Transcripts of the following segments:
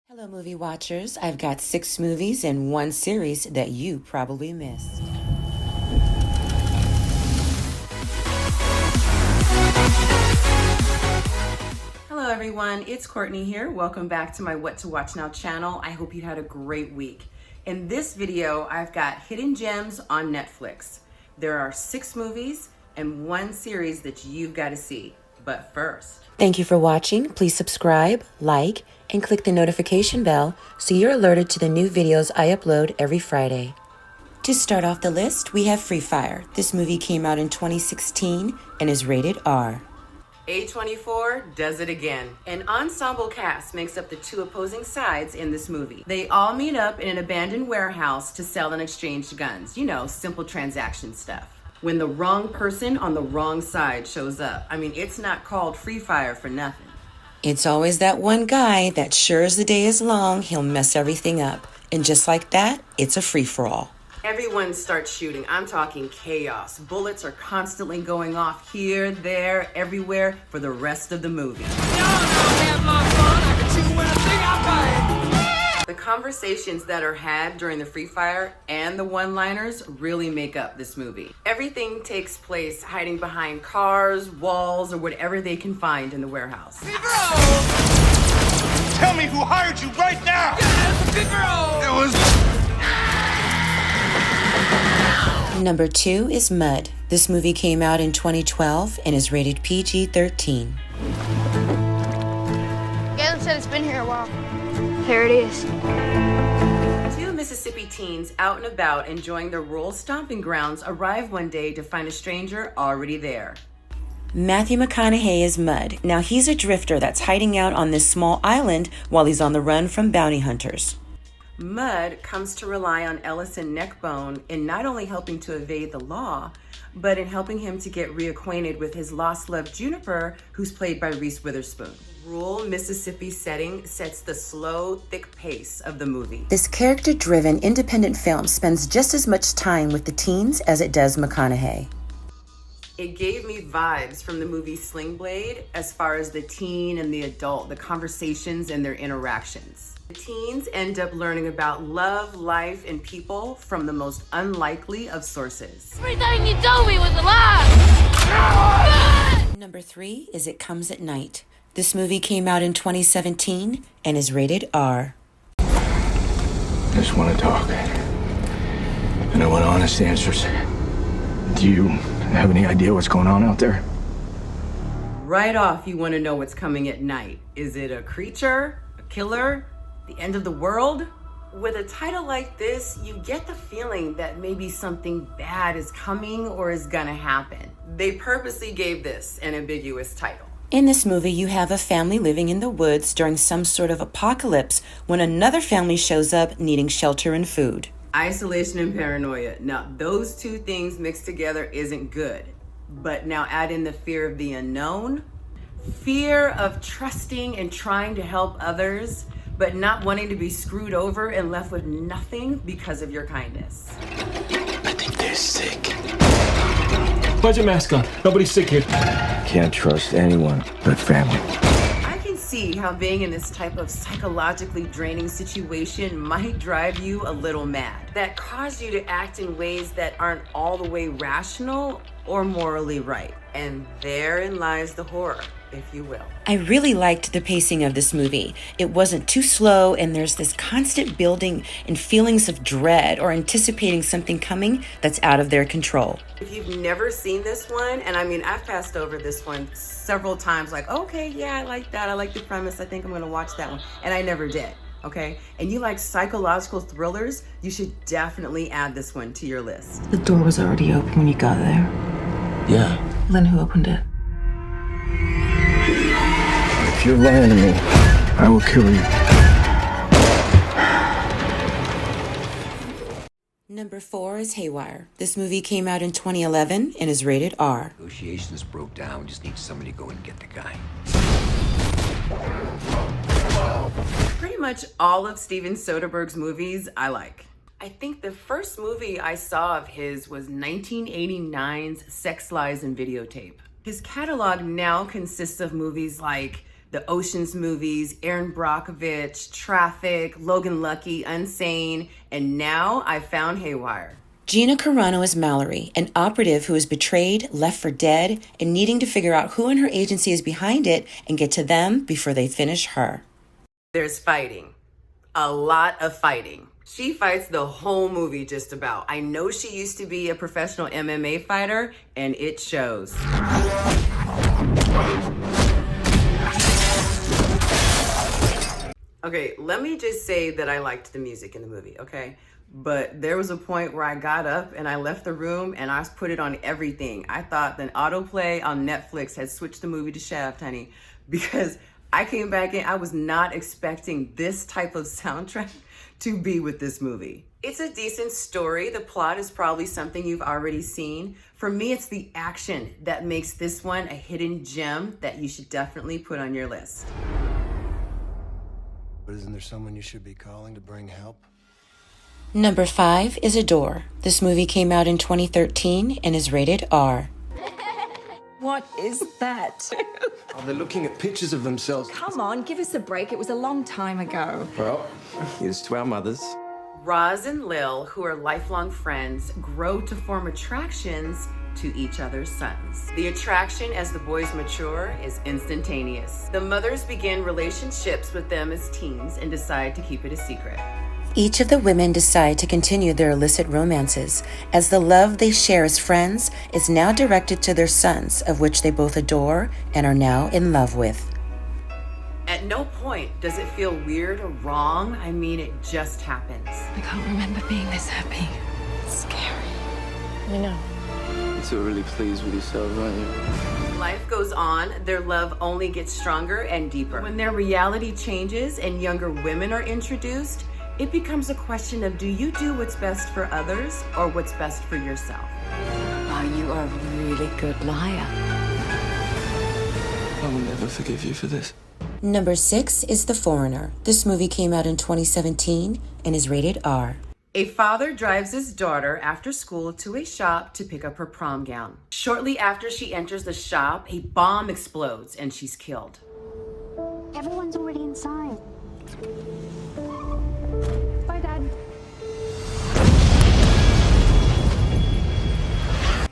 Hello, movie watchers. I've got 6 movies and 1 series that you probably missed. Hello, everyone. It's Courtney here. Welcome back to my What to Watch Now channel. I hope you had a great week. In this video, I've got hidden gems on Netflix. There are 6 movies and 1 series that you've got to see. But first, thank you for watching. Please subscribe, like, and click the notification bell so you're alerted to the new videos I upload every Friday. To start off the list, we have Free Fire. This movie came out in 2016 and is rated R. A24 does it again. An ensemble cast makes up the 2 opposing sides in this movie. They all meet up in an abandoned warehouse to sell and exchange guns. You know, simple transaction stuff. When the wrong person on the wrong side shows up. I mean, it's not called Free Fire for nothing. It's always that one guy that sure as the day is long, he'll mess everything up. And just like that, it's a free-for-all. Everyone starts shooting. I'm talking chaos. Bullets are constantly going off here, there, everywhere for the rest of the movie. The conversations that are had during the Free Fire and the one-liners really make up this movie. Everything takes place hiding behind cars, walls, or whatever they can find in the warehouse. Tell me who hired you right now! It was... Number 2 is Mud. This movie came out in 2012 and is rated PG-13. Galen said it's been here a while. There it is. 2 Mississippi teens out and about enjoying their rural stomping grounds arrive one day to find a stranger already there. Matthew McConaughey is Mud. Now he's a drifter that's hiding out on this small island while he's on the run from bounty hunters. Mud comes to rely on Ellison Neckbone in not only helping to evade the law, but in helping him to get reacquainted with his lost love Juniper, who's played by Reese Witherspoon. Rural Mississippi setting sets the slow, thick pace of the movie. This character-driven independent film spends just as much time with the teens as it does McConaughey. It gave me vibes from the movie Sling Blade as far as the teen and the adult, the conversations and their interactions. The teens end up learning about love, life, and people from the most unlikely of sources. Everything you told me was a lie! Number 3 is It Comes at Night. This movie came out in 2017 and is rated R. I just want to talk. And I want honest answers. Do you have any idea what's going on out there? Right off, you want to know what's coming at night. Is it a creature? A killer? The end of the world? With a title like this, you get the feeling that maybe something bad is coming or is gonna happen. They purposely gave this an ambiguous title. In this movie, you have a family living in the woods during some sort of apocalypse when another family shows up needing shelter and food. Isolation and paranoia. Now, those 2 things mixed together isn't good. But now add in the fear of the unknown, fear of trusting and trying to help others, but not wanting to be screwed over and left with nothing because of your kindness. I think they're sick. Put your mask on. Nobody's sick here. Can't trust anyone but family. I can see how being in this type of psychologically draining situation might drive you a little mad. That cause you to act in ways that aren't all the way rational or morally right. And therein lies the horror, if you will. I really liked the pacing of this movie. It wasn't too slow, and there's this constant building and feelings of dread or anticipating something coming that's out of their control. If you've never seen this one, and I mean, I've passed over this one several times, like, okay, yeah, I like that. I like the premise. I think I'm gonna watch that one. And I never did, okay? And you like psychological thrillers, you should definitely add this one to your list. The door was already open when you got there. Yeah. Then who opened it? If you're lying to me, I will kill you. Number 4 is Haywire. This movie came out in 2011 and is rated R. Negotiations broke down. We just need somebody to go and get the guy. Pretty much all of Steven Soderbergh's movies I like. I think the first movie I saw of his was 1989's Sex, Lies, and Videotape. His catalog now consists of movies like the Ocean's movies, Aaron Brockovich, Traffic, Logan Lucky, Unsane, and now I found Haywire. Gina Carano is Mallory, an operative who is betrayed, left for dead, and needing to figure out who in her agency is behind it and get to them before they finish her. There's fighting. A lot of fighting. She fights the whole movie just about. I know she used to be a professional MMA fighter, and it shows. Okay, let me just say that I liked the music in the movie, okay? But there was a point where I got up and I left the room and I put it on everything. I thought that autoplay on Netflix had switched the movie to Shaft, honey, because I came back in, I was not expecting this type of soundtrack to be with this movie. It's a decent story. The plot is probably something you've already seen. For me, it's the action that makes this one a hidden gem that you should definitely put on your list. But isn't there someone you should be calling to bring help? Number 5 is Adore. This movie came out in 2013 and is rated R. What is that? Oh, they're looking at pictures of themselves. Come on, give us a break. It was a long time ago. Well, here's to our mothers. Roz and Lil, who are lifelong friends, grow to form attractions to each other's sons. The attraction as the boys mature is instantaneous. The mothers begin relationships with them as teens and decide to keep it a secret. Each of the women decide to continue their illicit romances, as the love they share as friends is now directed to their sons, of which they both adore and are now in love with. At no point does it feel weird or wrong. I mean, it just happens. I can't remember being this happy. It's scary. I know. You're so really pleased with yourself, aren't you? Life goes on, their love only gets stronger and deeper. When their reality changes and younger women are introduced, it becomes a question of, do you do what's best for others or what's best for yourself? Oh, you are a really good liar. I will never forgive you for this. Number 6 is The Foreigner. This movie came out in 2017 and is rated R. A father drives his daughter after school to a shop to pick up her prom gown. Shortly after she enters the shop, a bomb explodes and she's killed. Everyone's already inside. Bye, Dad.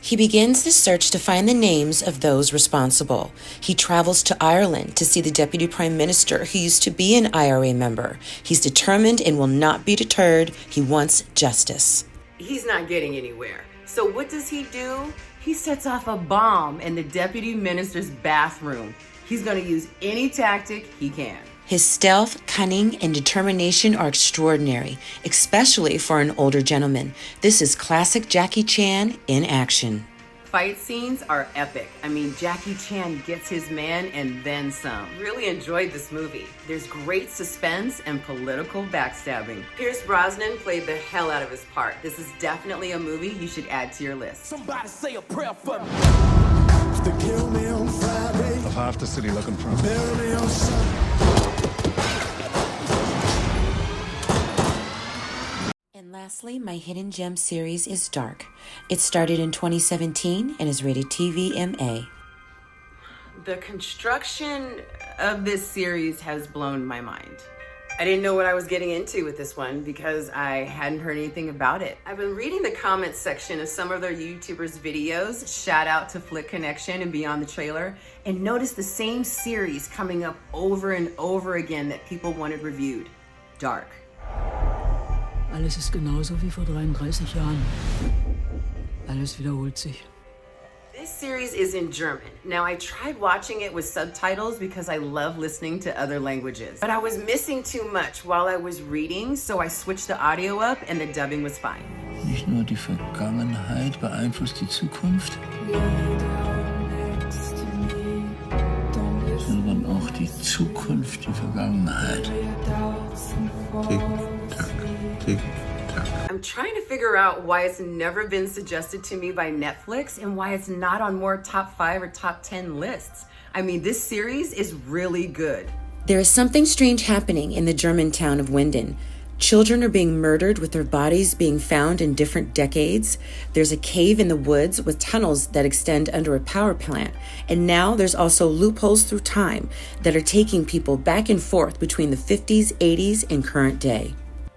He begins the search to find the names of those responsible. He travels to Ireland to see the Deputy Prime Minister, who used to be an IRA member. He's determined and will not be deterred. He wants justice. He's not getting anywhere. So what does he do? He sets off a bomb in the Deputy Minister's bathroom. He's going to use any tactic he can. His stealth, cunning, and determination are extraordinary, especially for an older gentleman. This is classic Jackie Chan in action. Fight scenes are epic. I mean, Jackie Chan gets his man and then some. Really enjoyed this movie. There's great suspense and political backstabbing. Pierce Brosnan played the hell out of his part. This is definitely a movie you should add to your list. Somebody say a prayer for me. They kill me on Friday. Of half the city looking for him. Bury me on Sunday. And lastly, my hidden gem series is Dark. It started in 2017 and is rated TVMA. The construction of this series has blown my mind. I didn't know what I was getting into with this one because I hadn't heard anything about it. I've been reading the comments section of some of their YouTubers' videos, shout out to Flick Connection and Beyond the Trailer, and noticed the same series coming up over and over again that people wanted reviewed. Dark. Alles ist genauso wie vor 33 Jahren. Alles wiederholt sich. This series is in German. Now, I tried watching it with subtitles because I love listening to other languages, but I was missing too much while I was reading, so I switched the audio up and the dubbing was fine. Nicht nur die Vergangenheit beeinflusst die Zukunft, sondern auch die Zukunft die Vergangenheit. Tick, tack, tick, tack. I'm trying to figure out why it's never been suggested to me by Netflix and why it's not on more top 5 or top 10 lists. I mean, this series is really good. There is something strange happening in the German town of Winden. Children are being murdered with their bodies being found in different decades. There's a cave in the woods with tunnels that extend under a power plant. And now there's also loopholes through time that are taking people back and forth between the 50s, 80s, and current day.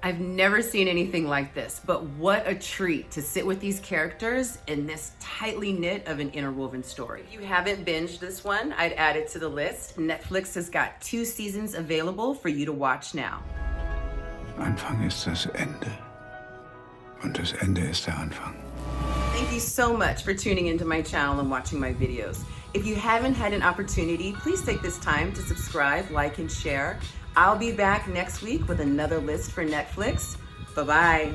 I've never seen anything like this, but what a treat to sit with these characters in this tightly knit of an interwoven story. If you haven't binged this one, I'd add it to the list. Netflix has got 2 seasons available for you to watch now. Anfang ist das Ende. Und das Ende ist der Anfang. Thank you so much for tuning into my channel and watching my videos. If you haven't had an opportunity, please take this time to subscribe, like, and share. I'll be back next week with another list for Netflix. Bye-bye.